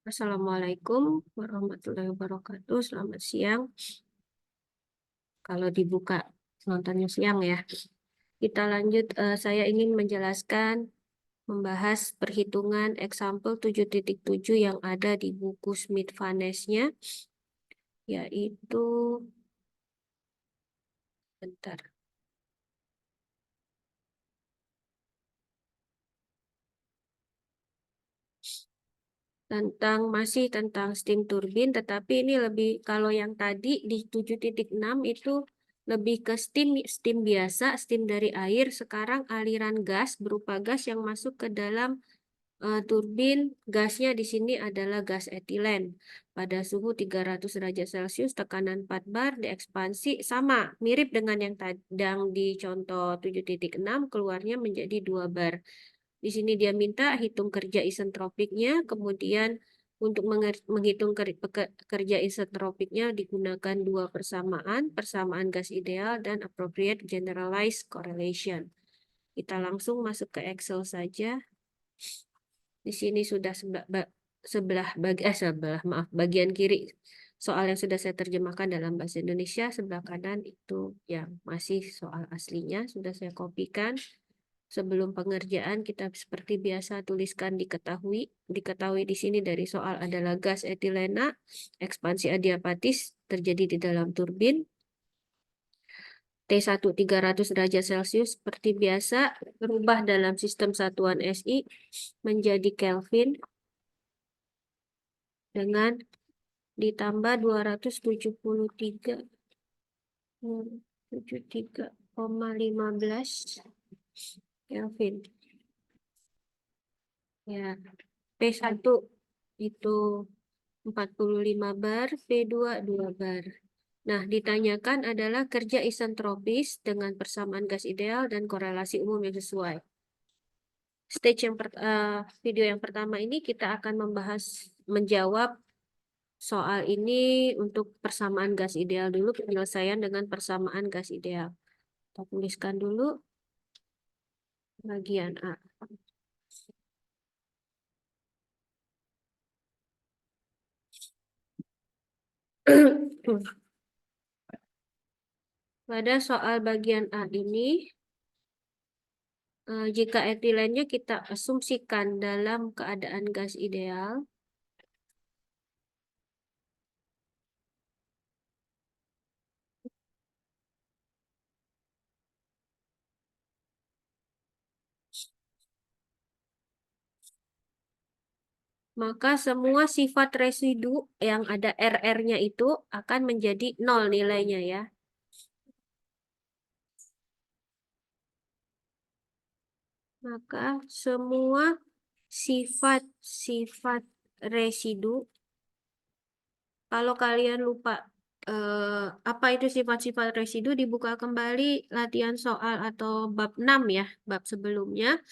Assalamualaikum warahmatullahi wabarakatuh. Selamat siang. Kalau dibuka nontonnya siang ya. Kita lanjut. Saya ingin menjelaskan, membahas perhitungan example 7.7 yang ada di buku Smith-Vanes-nya, yaitu, bentar. Masih tentang steam turbine, tetapi ini lebih, kalau yang tadi di 7.6 itu lebih ke steam biasa, steam dari air. Sekarang aliran gas berupa gas yang masuk ke dalam turbin. Gasnya di sini adalah gas etilen. Pada suhu 300 derajat Celcius, tekanan 4 bar, diekspansi sama, mirip dengan yang tadi di contoh 7.6, keluarnya menjadi 2 bar. Di sini dia minta hitung kerja isentropiknya, kemudian untuk menghitung kerja isentropiknya digunakan dua persamaan, persamaan gas ideal dan appropriate generalized correlation. Kita langsung masuk ke Excel saja. Di sini sudah bagian kiri soal yang sudah saya terjemahkan dalam bahasa Indonesia, sebelah kanan itu yang masih soal aslinya sudah saya kopikan. Sebelum pengerjaan kita seperti biasa tuliskan diketahui. Diketahui di sini dari soal adalah gas etilena, ekspansi adiabatis terjadi di dalam turbin. T1 300 derajat Celcius seperti biasa berubah dalam sistem satuan SI menjadi Kelvin dengan ditambah 273,15 Kelvin. Ya, P1 itu 45 bar, P2 2 bar. Nah, ditanyakan adalah kerja isentropis dengan persamaan gas ideal dan korelasi umum yang sesuai. Video yang pertama ini kita akan menjawab soal ini untuk persamaan gas ideal dulu, penyelesaian dengan persamaan gas ideal. Kita tuliskan dulu bagian A. Pada soal bagian A ini, jika etilennya kita asumsikan dalam keadaan gas ideal, maka semua sifat residu yang ada RR-nya itu akan menjadi 0 nilainya ya. Maka semua sifat-sifat residu, kalau kalian lupa apa itu sifat-sifat residu, dibuka kembali latihan soal atau bab 6 ya, bab sebelumnya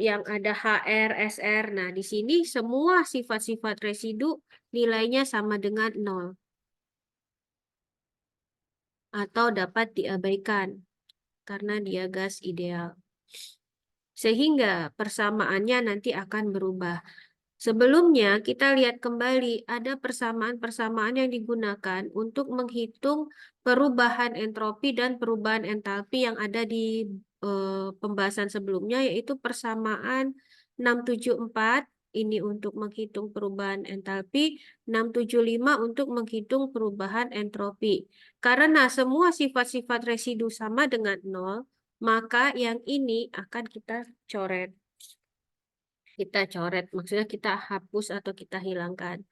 yang ada HR, SR. Nah, di sini semua sifat-sifat residu nilainya sama dengan 0 atau dapat diabaikan karena dia gas ideal. Sehingga persamaannya nanti akan berubah. Sebelumnya kita lihat kembali ada persamaan-persamaan yang digunakan untuk menghitung perubahan entropi dan perubahan entalpi yang ada di pembahasan sebelumnya, yaitu persamaan 674 ini untuk menghitung perubahan entalpi, 675 untuk menghitung perubahan entropi. Karena semua sifat-sifat residu sama dengan 0, maka yang ini akan kita coret. Maksudnya kita hapus atau kita hilangkan.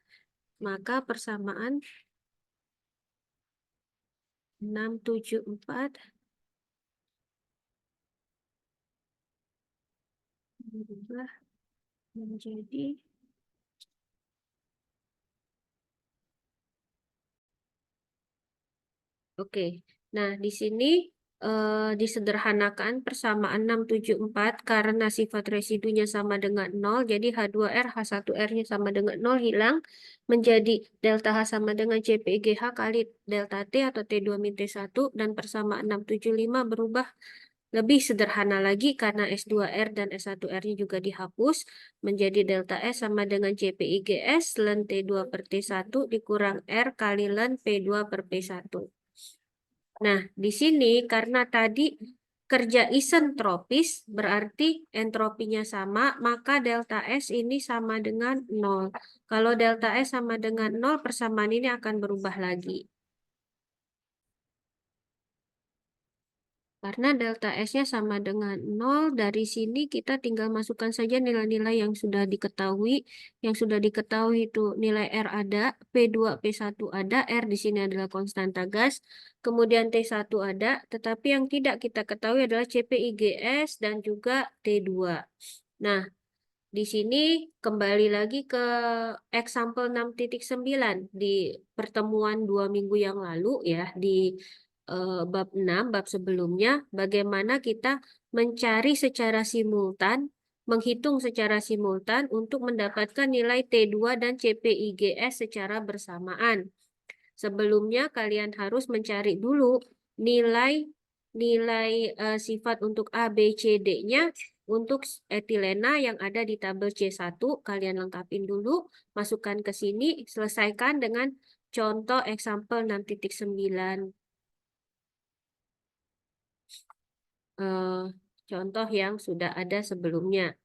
Maka persamaan 674 berubah menjadi oke. Nah, di sini disederhanakan persamaan 674 karena sifat residunya sama dengan 0, jadi H2R, H1R-nya sama dengan 0 hilang, menjadi delta H sama dengan CPGH kali delta T atau T2 min T1, dan persamaan 675 berubah lebih sederhana lagi karena S2R dan S1R-nya juga dihapus, menjadi delta S sama dengan CPIGS ln T2 per T1 dikurang R kali ln P2 per P1. Nah, di sini karena tadi kerja isentropis berarti entropinya sama, maka delta S ini sama dengan 0. Kalau delta S sama dengan 0, persamaan ini akan berubah lagi. Karena delta S-nya sama dengan 0, dari sini kita tinggal masukkan saja nilai-nilai yang sudah diketahui. Yang sudah diketahui itu nilai R ada, P2, P1 ada, R di sini adalah konstanta gas, kemudian T1 ada, tetapi yang tidak kita ketahui adalah CPIGS dan juga T2. Nah, di sini kembali lagi ke example 6.9 di pertemuan 2 minggu yang lalu ya, di bab 6, bab sebelumnya, bagaimana kita mencari secara simultan, menghitung secara simultan untuk mendapatkan nilai T2 dan CPIGS secara bersamaan. Sebelumnya kalian harus mencari dulu nilai sifat untuk A, B, C, D-nya untuk etilena yang ada di tabel C1. Kalian lengkapin dulu, masukkan ke sini, selesaikan dengan contoh example 6.9. Contoh yang sudah ada sebelumnya.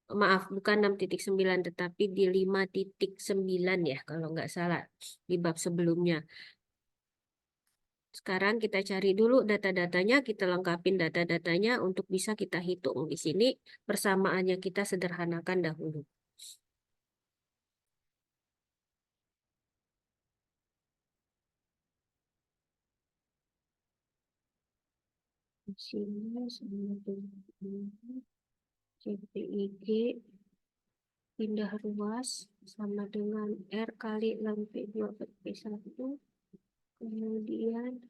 Maaf, bukan 6.9, tetapi di 5.9 ya, kalau nggak salah, di bab sebelumnya. Sekarang kita cari dulu data-datanya, kita lengkapin data-datanya untuk bisa kita hitung. Di sini persamaannya kita sederhanakan dahulu. Di sini sama dengan CPIG pindah ruas sama dengan R kali ln P2 per P1. Kemudian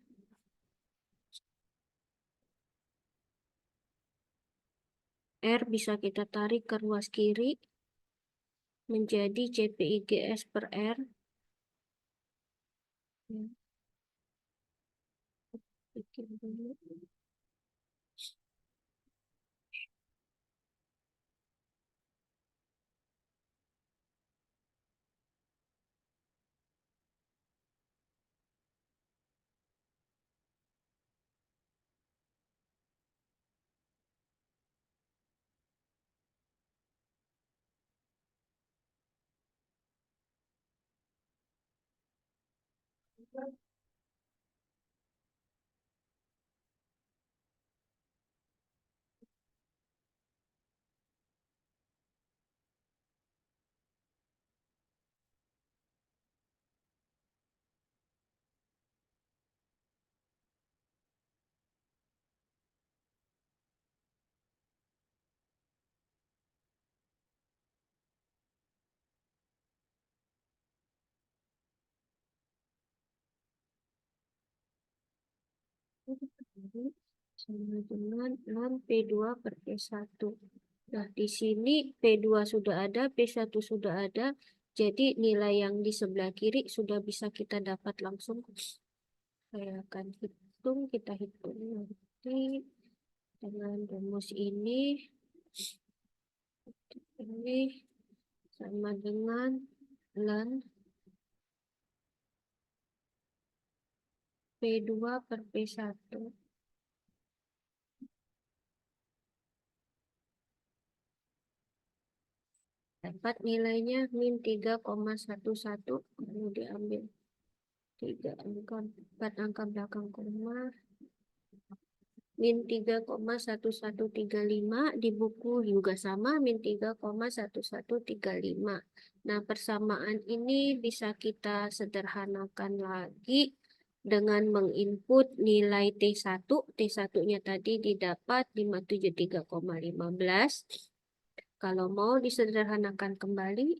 R bisa kita tarik ke ruas kiri menjadi CPIGS per R. Ya, bikin dulu. Sama dengan ln P2 per P1. Nah, di sini P2 sudah ada, P1 sudah ada, jadi nilai yang di sebelah kiri sudah bisa kita dapat langsung. Saya akan hitung, kita hitung nanti dengan rumus ini sama dengan ln P2 per P1. Dapat nilainya min 3,11, lalu diambil 3 angka, 4 angka belakang koma, min 3,1135, di buku juga sama, min 3,1135. Nah, persamaan ini bisa kita sederhanakan lagi dengan menginput nilai T1. T1-nya tadi didapat 573,15. Kalau mau disederhanakan kembali,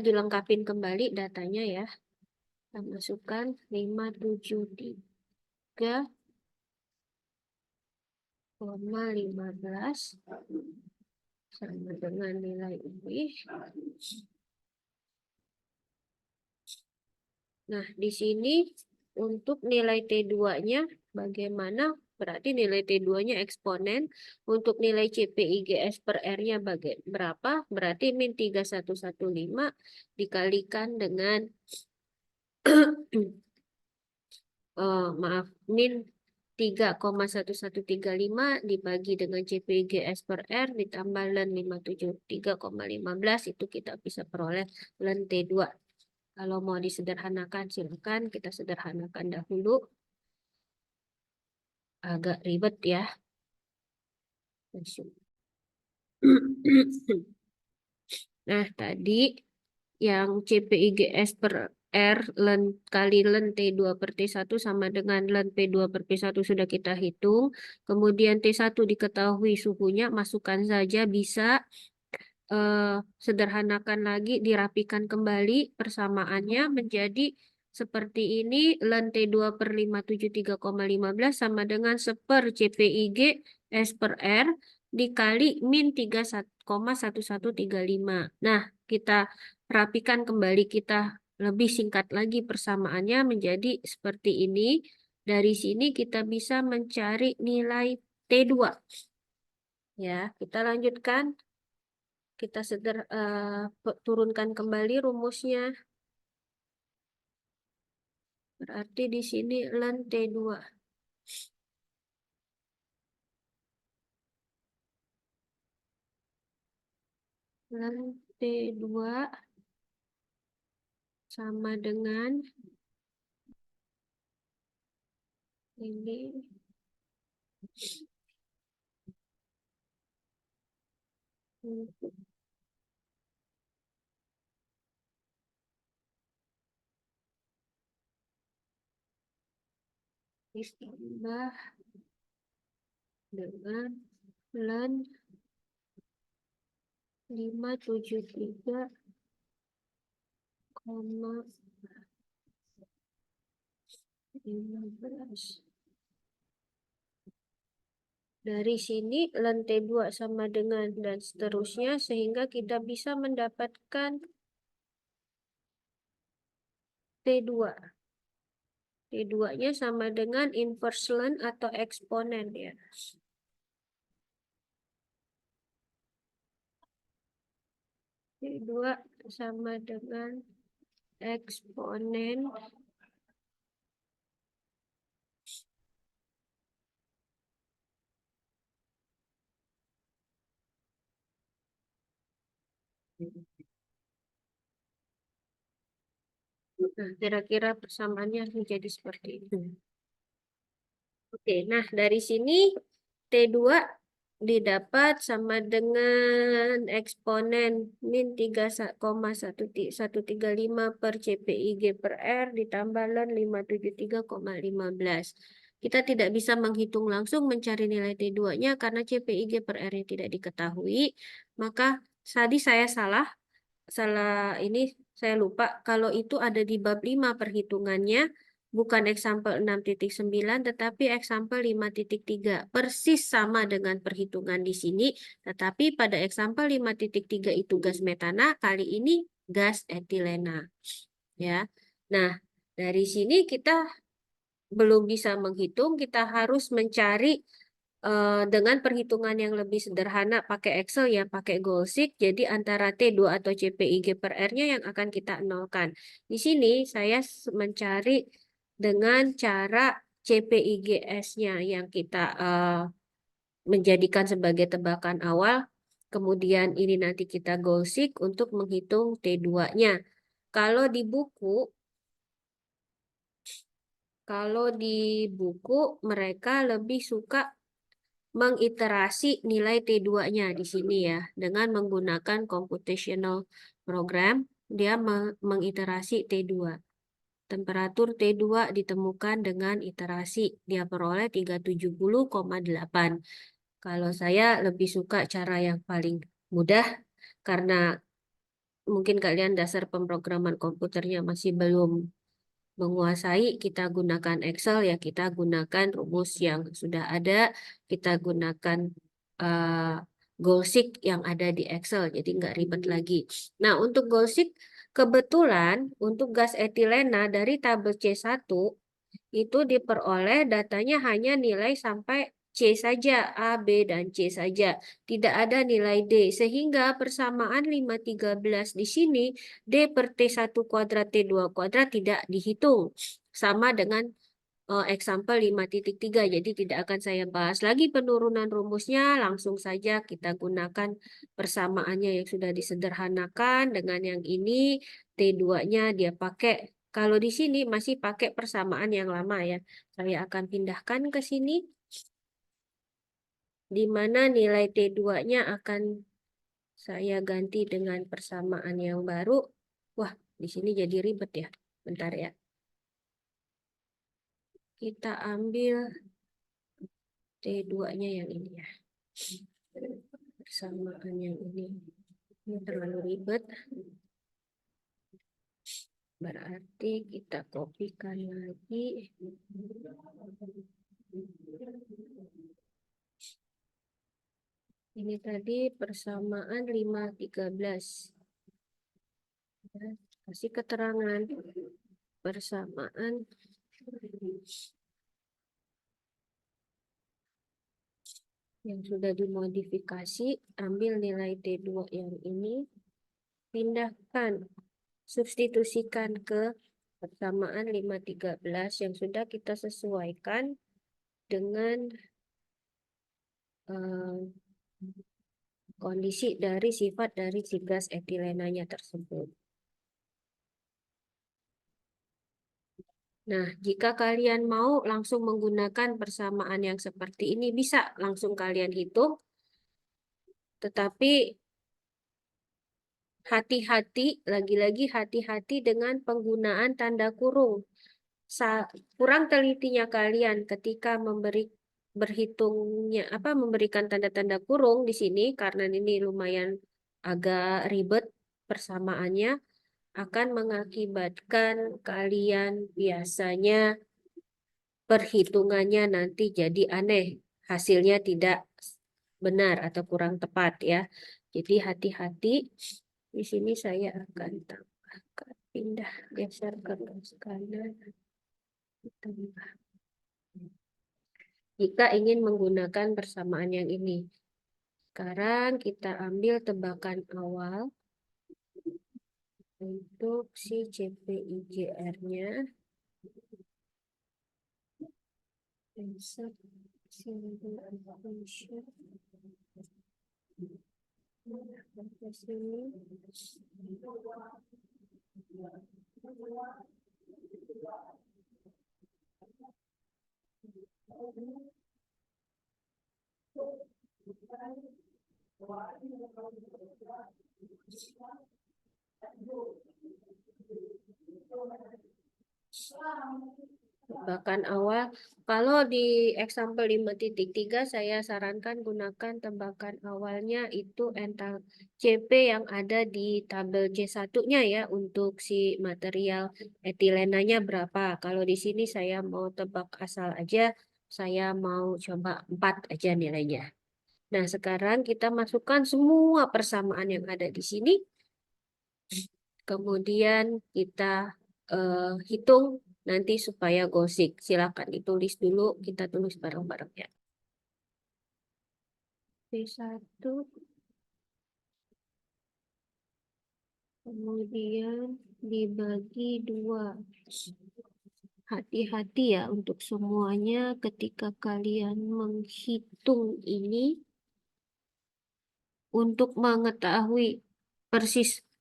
dilengkapin kembali datanya ya. Kita masukkan 573,15 sama dengan nilai ini. Nah, di sini untuk nilai T2-nya bagaimana? Berarti nilai T2-nya eksponen. Untuk nilai CPIGS per R-nya berapa? Berarti min 3115 dikalikan dengan maaf, min 3,1135 dibagi dengan CPIGS per R ditambah len 573,15 itu kita bisa peroleh len T2. Kalau mau disederhanakan silakan kita sederhanakan dahulu. Agak ribet ya. Nah, tadi yang CPIGS per R len kali len T2 per T1 sama dengan len P2 per P1 sudah kita hitung. Kemudian T1 diketahui suhunya, masukkan saja bisa. Sederhanakan lagi, dirapikan kembali persamaannya menjadi seperti ini. Len T2 per 573,15 sama dengan seper CPIG S per R dikali min 3,1135. Nah, kita rapikan kembali, kita lebih singkat lagi persamaannya menjadi seperti ini. Dari sini kita bisa mencari nilai T2. Ya, kita lanjutkan. Kita turunkan kembali rumusnya. Berarti di sini len T2. Len T2 sama dengan ini. Ditambah dengan len 573,15. Dari sini len T2 sama dengan dan seterusnya sehingga kita bisa mendapatkan T2. T2-nya sama dengan inverse len atau eksponen ya. T2 sama dengan eksponen nah, kira-kira persamaannya menjadi seperti itu. Oke, nah dari sini T2 didapat sama dengan eksponen min 3,135 per CPIG per R ditambah len 573,15. Kita tidak bisa menghitung langsung mencari nilai T2-nya karena CPIG per R-nya tidak diketahui. Maka tadi saya salah ini saya lupa kalau itu ada di bab 5 perhitungannya. Bukan example 6.9 tetapi example 5.3. Persis sama dengan perhitungan di sini, tetapi pada example 5.3 itu gas metana, kali ini gas etilena. Ya. Nah, dari sini kita belum bisa menghitung, kita harus mencari dengan perhitungan yang lebih sederhana pakai Excel ya, pakai Goalseek. Jadi antara T2 atau CPIG per R-nya yang akan kita nolkan. Di sini saya mencari dengan cara CPIGS-nya yang kita menjadikan sebagai tebakan awal. Kemudian ini nanti kita Goalseek untuk menghitung T2-nya. Kalau di buku mereka lebih suka mengiterasi nilai T2-nya di sini ya. Dengan menggunakan computational program, dia mengiterasi T2. Temperatur T2 ditemukan dengan iterasi. Dia peroleh 370,8. Kalau saya lebih suka cara yang paling mudah karena mungkin kalian dasar pemrograman komputernya masih belum menguasai, kita gunakan Excel ya, kita gunakan rumus yang sudah ada, kita gunakan Goalseek yang ada di Excel, jadi nggak ribet lagi. Nah, untuk Goalseek, kebetulan untuk gas etilena dari tabel C1, itu diperoleh datanya hanya nilai sampai C saja, A, B, dan C saja. Tidak ada nilai D, sehingga persamaan 5/13 di sini, D per T1 kuadrat T2 kuadrat tidak dihitung. Sama dengan example 5.3, jadi tidak akan saya bahas lagi penurunan rumusnya, langsung saja kita gunakan persamaannya yang sudah disederhanakan dengan yang ini, T2-nya dia pakai, kalau di sini masih pakai persamaan yang lama ya, saya akan pindahkan ke sini, di mana nilai T2-nya akan saya ganti dengan persamaan yang baru. Wah, di sini jadi ribet ya, bentar ya. Kita ambil T2-nya yang ini ya. Persamaan yang ini terlalu ribet. Berarti kita kopikan lagi. Ini tadi persamaan 5/13. Kasih keterangan persamaan yang sudah dimodifikasi, ambil nilai T2 yang ini, pindahkan, substitusikan ke persamaan 5/13 yang sudah kita sesuaikan dengan kondisi dari sifat dari si gas etilenanya tersebut. Nah, jika kalian mau langsung menggunakan persamaan yang seperti ini, bisa langsung kalian hitung. Tetapi hati-hati, lagi-lagi hati-hati dengan penggunaan tanda kurung. Kurang telitinya kalian ketika memberikan tanda-tanda kurung di sini, karena ini lumayan agak ribet persamaannya, akan mengakibatkan kalian biasanya perhitungannya nanti jadi aneh, hasilnya tidak benar atau kurang tepat ya. Jadi hati-hati. Di sini saya akan tambahkan, pindah, geser ke garis kanan, tambah. Jika ingin menggunakan persamaan yang ini. Sekarang kita ambil tebakan awal untuk si CPIGR-nya. Insert symbol function. Ke sini. Tebakan awal, kalau di example 5.3 saya sarankan gunakan tebakan awalnya itu ental CP yang ada di tabel C1-nya ya, untuk si material etilenanya berapa. Kalau di sini saya mau tebak asal aja, saya mau coba 4 aja nilainya. Nah, sekarang kita masukkan semua persamaan yang ada di sini. Kemudian kita hitung nanti supaya gosik. Silakan ditulis dulu, kita tulis bareng-bareng ya. P1, kemudian dibagi 2. Hati-hati ya untuk semuanya ketika kalian menghitung ini, untuk mengetahui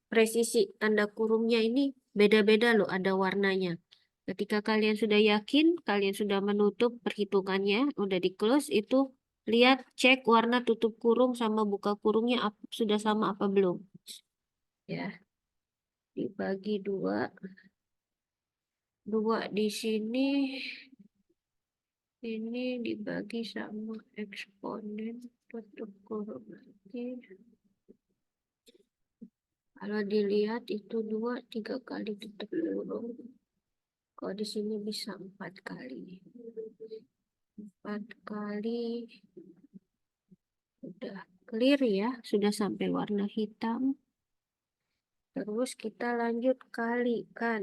presisi tanda kurungnya ini beda-beda loh, ada warnanya. Ketika kalian sudah yakin, kalian sudah menutup perhitungannya, udah di close, itu lihat, cek warna tutup kurung sama buka kurungnya sudah sama apa belum. Ya, dibagi 2. 2 di sini, ini dibagi sama eksponen tutup kurung lagi. Kalau dilihat itu 2, 3 kali tutup kurung. Kalau di sini bisa 4 kali. 4 kali. Udah clear ya, sudah sampai warna hitam. Terus kita lanjut kalikan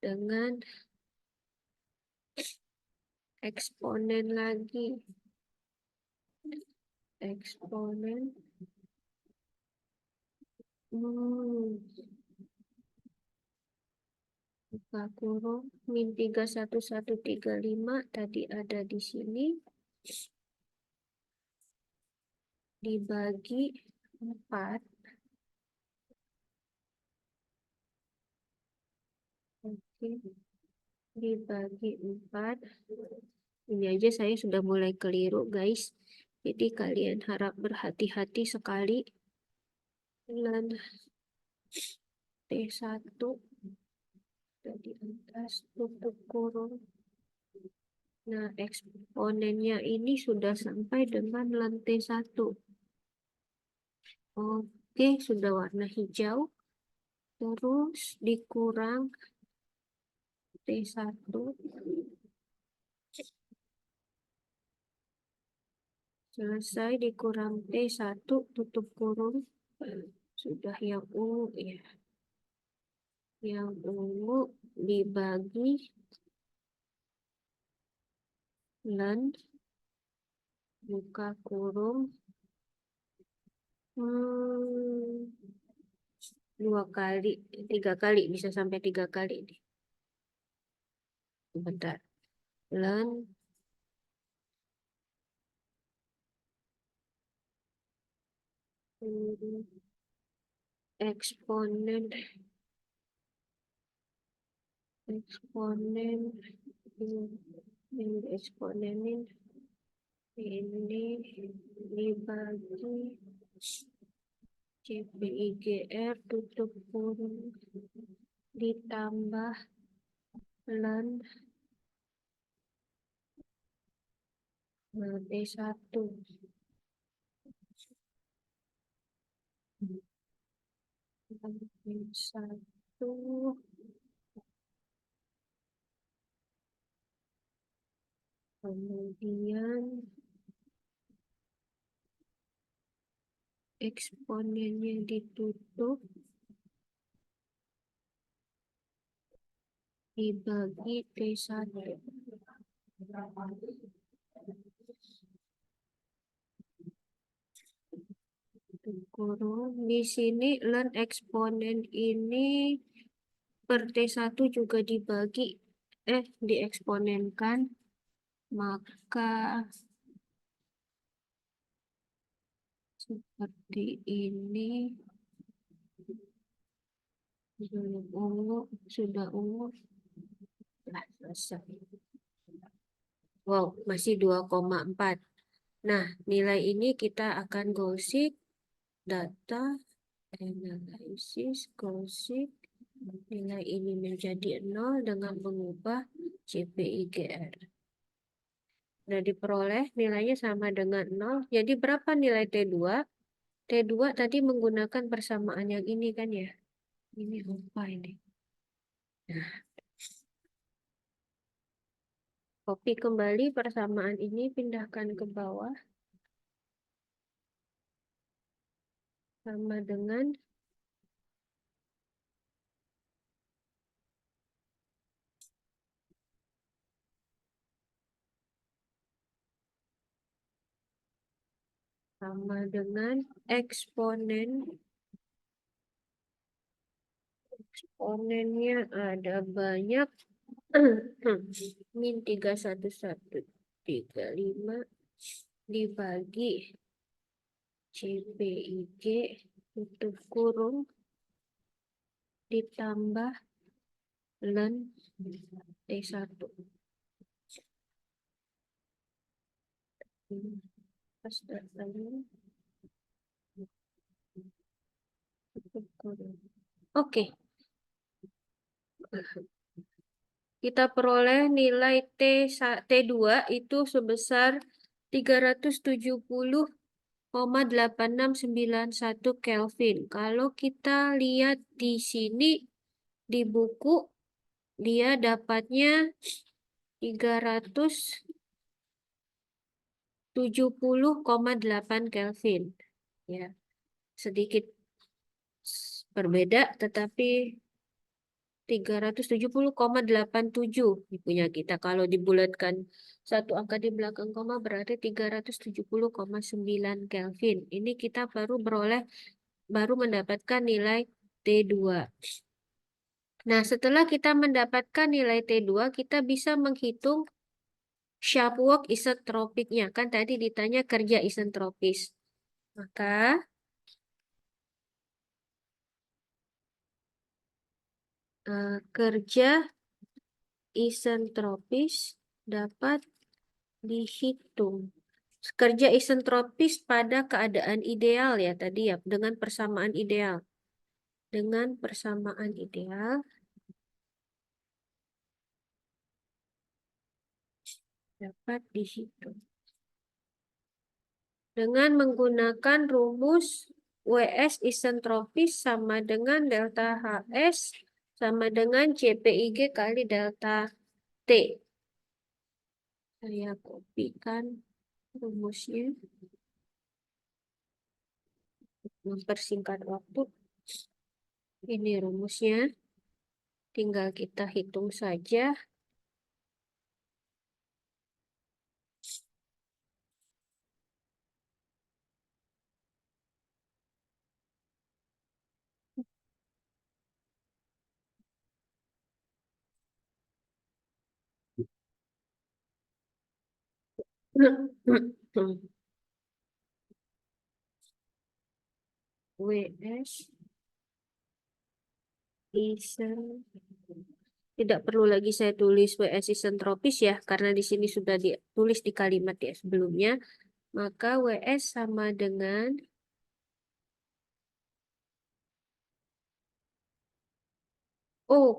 dengan Eksponen lagi. Eksponen. Buka kurung min 31135 tadi ada di sini. Dibagi 4. Oke. Dibagi 4. Ini aja saya sudah mulai keliru, guys. Jadi kalian harap berhati-hati sekali. Dan T1 di atas tutup kurung. Nah, eksponennya ini sudah sampai dengan lantai 1. Oke, sudah warna hijau. Terus dikurang T1. Selesai dikurang T1, tutup kurung. Sudah yang ungu ya. Yang ungu dibagi len buka kurung 2 kali, 3 kali, bisa sampai 3 kali nih. Bentar. Len eksponen ini eksponenin ini dibagi CPIGR tutup kurung ditambah len T1. T1 kemudian eksponennya ditutup dibagi T1. Kurung di sini len eksponen ini per T1 juga dibagi dieksponenkan, maka seperti ini. Sudah ungu. Nah, selesai. Wow, masih 2,4. Nah, nilai ini kita akan gosip data analisis gosip nilai ini menjadi 0 dengan mengubah CPIGR. Nah, diperoleh nilainya sama dengan 0. Jadi berapa nilai T2? T2 tadi menggunakan persamaan yang ini kan ya? Ini apa ini? Nah, copy kembali persamaan ini, pindahkan ke bawah. Sama dengan eksponennya ada banyak. Min 31135 dibagi CPIG tutup kurung ditambah len T1. Pas datanya tutup kurung. Oke. Kita peroleh nilai T2 itu sebesar 370,8691 Kelvin. Kalau kita lihat di sini di buku, dia dapatnya 370,8 Kelvin. Ya, sedikit berbeda, tetapi 370,87 di punya kita. Kalau dibulatkan satu angka di belakang koma berarti 370,9 Kelvin. Ini kita baru mendapatkan nilai T2. Nah, setelah kita mendapatkan nilai T2, kita bisa menghitung sharp work isentropiknya. Kan tadi ditanya kerja isentropis. Maka kerja isentropis dapat dihitung. Kerja isentropis pada keadaan ideal ya tadi ya, dengan persamaan ideal. Dengan persamaan ideal dapat dihitung. Dengan menggunakan rumus WS isentropis sama dengan delta HS sama dengan CPIG kali delta T. Saya kopikan rumusnya. Mempersingkat waktu. Ini rumusnya. Tinggal kita hitung saja. WS isen. Tidak perlu lagi saya tulis WS isentropis ya, karena di sini sudah ditulis di kalimat ya sebelumnya. Maka WS sama dengan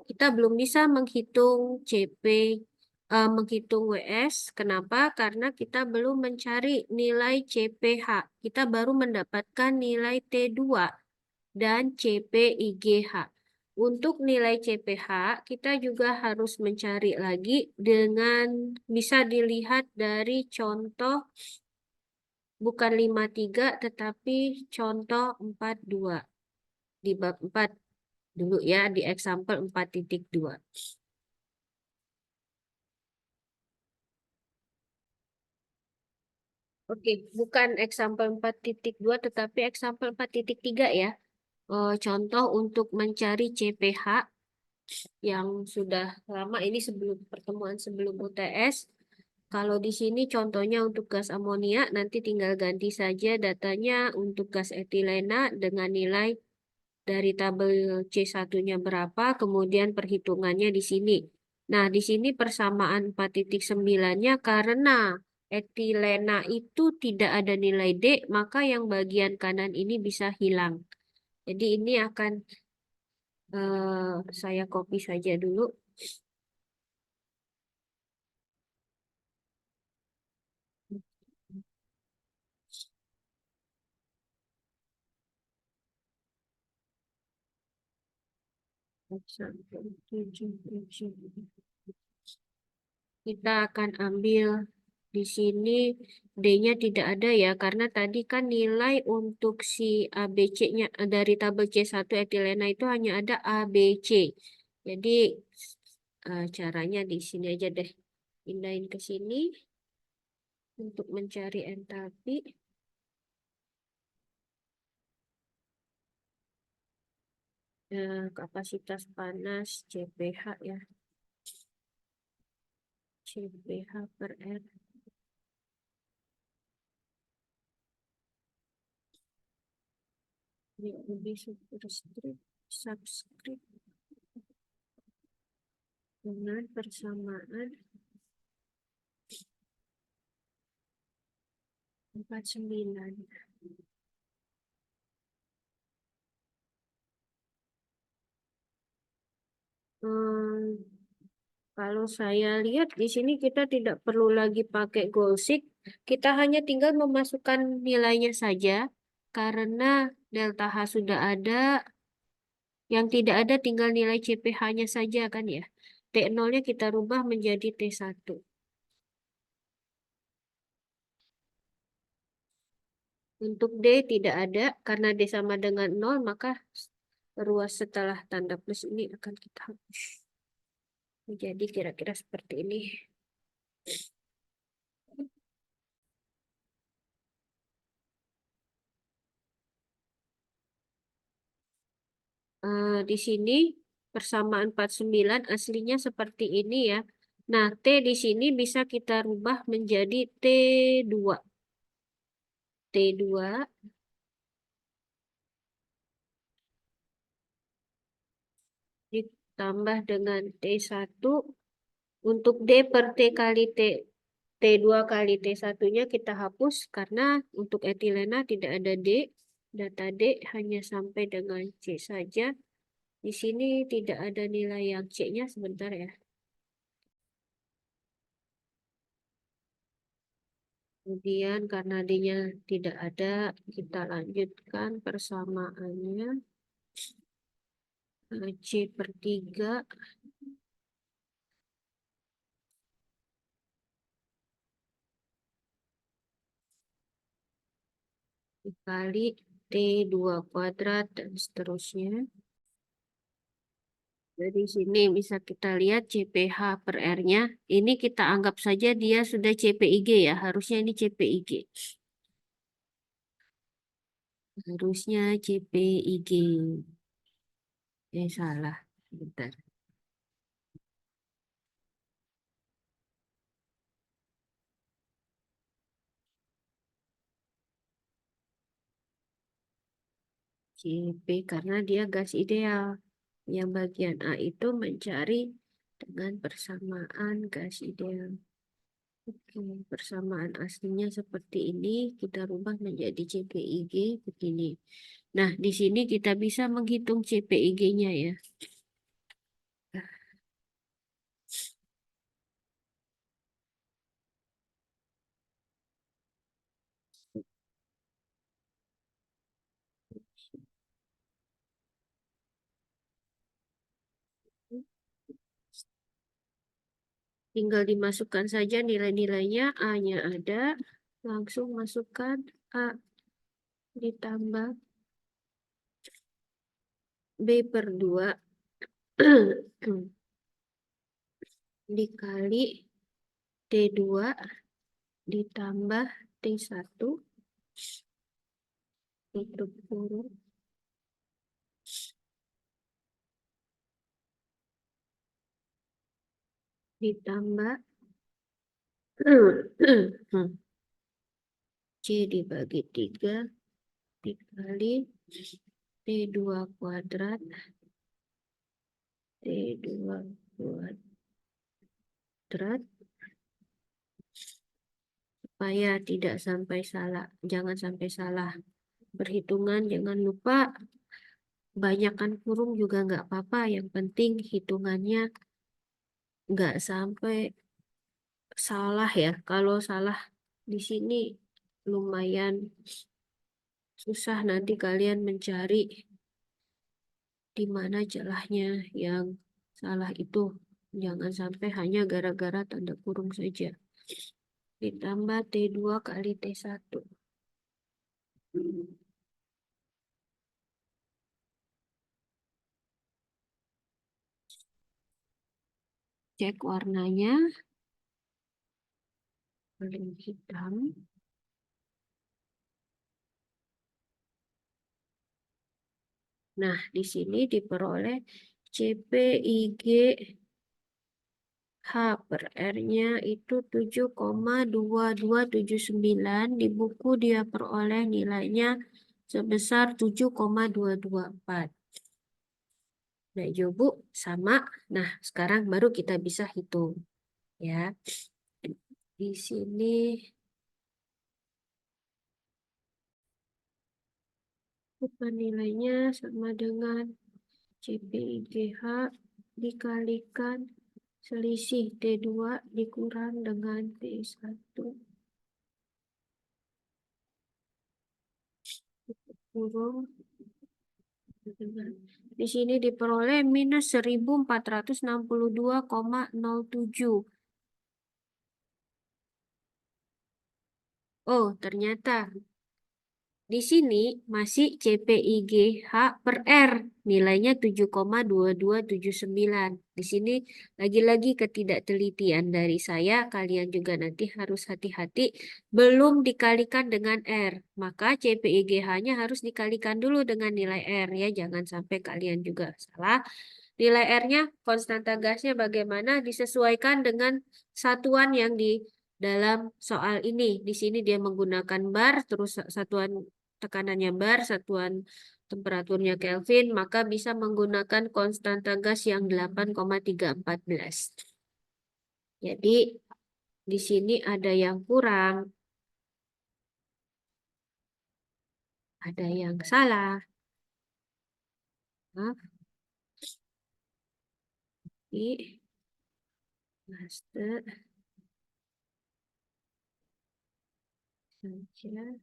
kita belum bisa menghitung CP, menghitung WS. Kenapa? Karena kita belum mencari nilai CPH. Kita baru mendapatkan nilai T2 dan CPIGH. Untuk nilai CPH, kita juga harus mencari lagi dengan bisa dilihat dari contoh bukan 53 tetapi contoh 42. Di bab 4 dulu ya, di example 4.2. Oke, bukan example 4.2 tetapi example 4.3 ya. Contoh untuk mencari CPH yang sudah lama ini sebelum pertemuan sebelum UTS. Kalau di sini contohnya untuk gas amonia, nanti tinggal ganti saja datanya untuk gas etilena dengan nilai dari tabel C1-nya berapa, kemudian perhitungannya di sini. Nah, di sini persamaan 4.9-nya karena etilena itu tidak ada nilai D, maka yang bagian kanan ini bisa hilang. Jadi ini akan saya copy saja dulu. Kita akan ambil di sini D-nya tidak ada ya, karena tadi kan nilai untuk si ABC-nya dari tabel C1 etilena itu hanya ada ABC. Jadi caranya di sini aja deh. Pindahin ke sini untuk mencari entalpi. Kapasitas panas CPH ya. CPH per R. Lebih superscript, subscript dengan persamaan 49. Kalau saya lihat di sini kita tidak perlu lagi pakai goalseek, kita hanya tinggal memasukkan nilainya saja karena delta H sudah ada, yang tidak ada tinggal nilai CPH-nya saja kan ya. T0-nya kita rubah menjadi T1. Untuk D tidak ada, karena D sama dengan 0, maka ruas setelah tanda plus ini akan kita hapus. Jadi kira-kira seperti ini. Di sini persamaan 49 aslinya seperti ini ya. Nah, T di sini bisa kita rubah menjadi T2. T2 ditambah dengan T1. Untuk D per T kali T2 kali T1-nya kita hapus karena untuk etilena tidak ada D. Data D hanya sampai dengan C saja. Di sini tidak ada nilai yang C-nya, sebentar ya. Kemudian karena D-nya tidak ada, kita lanjutkan persamaannya. C per 3 dikali T2 kuadrat dan seterusnya. Dari sini bisa kita lihat CPH per R-nya. Ini kita anggap saja dia sudah CPIG ya. Harusnya ini CPIG. Harusnya CPIG. Salah. Bentar. CP karena dia gas ideal. Yang bagian A itu mencari dengan persamaan gas ideal. Oke, persamaan aslinya seperti ini. Kita rubah menjadi CPIG begini. Nah, di sini kita bisa menghitung CPIG-nya ya. Tinggal dimasukkan saja nilai-nilainya, A-nya ada, langsung masukkan A ditambah B per 2 dikali T2 ditambah T1 tutup kurung ditambah C dibagi 3 dikali T2 kuadrat T2 kuadrat supaya tidak sampai salah, jangan sampai salah perhitungan, jangan lupa banyakkan kurung juga nggak apa-apa, yang penting hitungannya nggak sampai salah ya. Kalau salah di sini lumayan susah nanti kalian mencari di mana celahnya yang salah itu. Jangan sampai hanya gara-gara tanda kurung saja. Ditambah T2 kali T1. Cek warnanya. Paling hitam. Nah, di sini diperoleh CPIG H per R-nya itu 7,2279. Di buku dia peroleh nilainya sebesar 7,224. Nah, Bu, sama. Nah, sekarang baru kita bisa hitung. Ya, di sini nilainya sama dengan CPIGH dikalikan selisih T2 dikurang dengan T1 kurung. Di sini diperoleh minus 1462,07. Oh, ternyata Di sini masih CPIGH per R, nilainya 7,2279. Di sini lagi-lagi ketidaktelitian dari saya, kalian juga nanti harus hati-hati, belum dikalikan dengan R. Maka CPIGH-nya harus dikalikan dulu dengan nilai R ya, jangan sampai kalian juga salah. Nilai R-nya, konstanta gasnya bagaimana disesuaikan dengan satuan yang di dalam soal ini. Di sini dia menggunakan bar, terus satuan tekanannya bar, satuan temperaturnya Kelvin, maka bisa menggunakan konstanta gas yang 8,314. Jadi di sini ada yang kurang, ada yang salah. Maaf, ini master saja.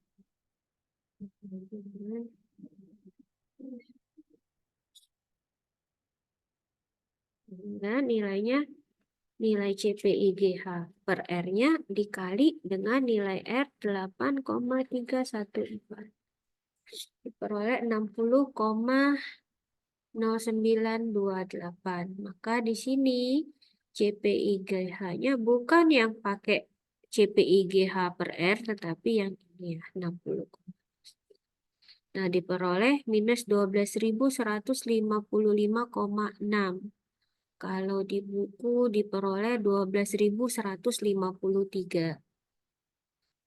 Dan nilainya, nilai CPIGH per R-nya dikali dengan nilai R 8,314. Diperoleh 60,0928. Maka di sini CPIGH-nya bukan yang pakai CPIGH per R, tetapi yang ini ya, 60. Nah, diperoleh minus 12.155,6. Kalau di buku diperoleh 12.153.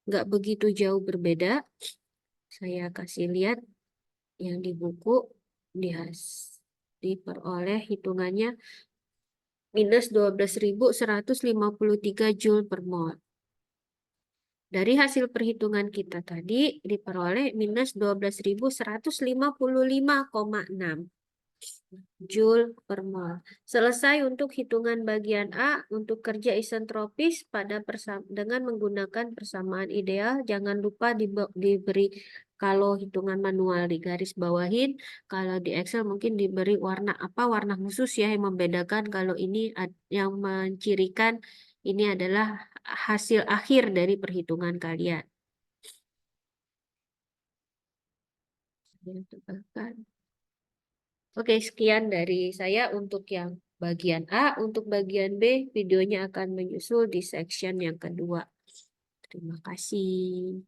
Nggak begitu jauh berbeda. Saya kasih lihat yang di buku diperoleh hitungannya minus 12.153 Joule per mol. Dari hasil perhitungan kita tadi diperoleh minus 12.155,6 Joule per mol. Selesai untuk hitungan bagian A. Untuk kerja isentropis dengan menggunakan persamaan ideal, jangan lupa diberi, kalau hitungan manual di garis bawahin, kalau di Excel mungkin diberi warna apa, warna khusus ya yang membedakan kalau ini yang mencirikan ini adalah hasil akhir dari perhitungan kalian. Oke, sekian dari saya untuk yang bagian A. Untuk bagian B, videonya akan menyusul di section yang kedua. Terima kasih.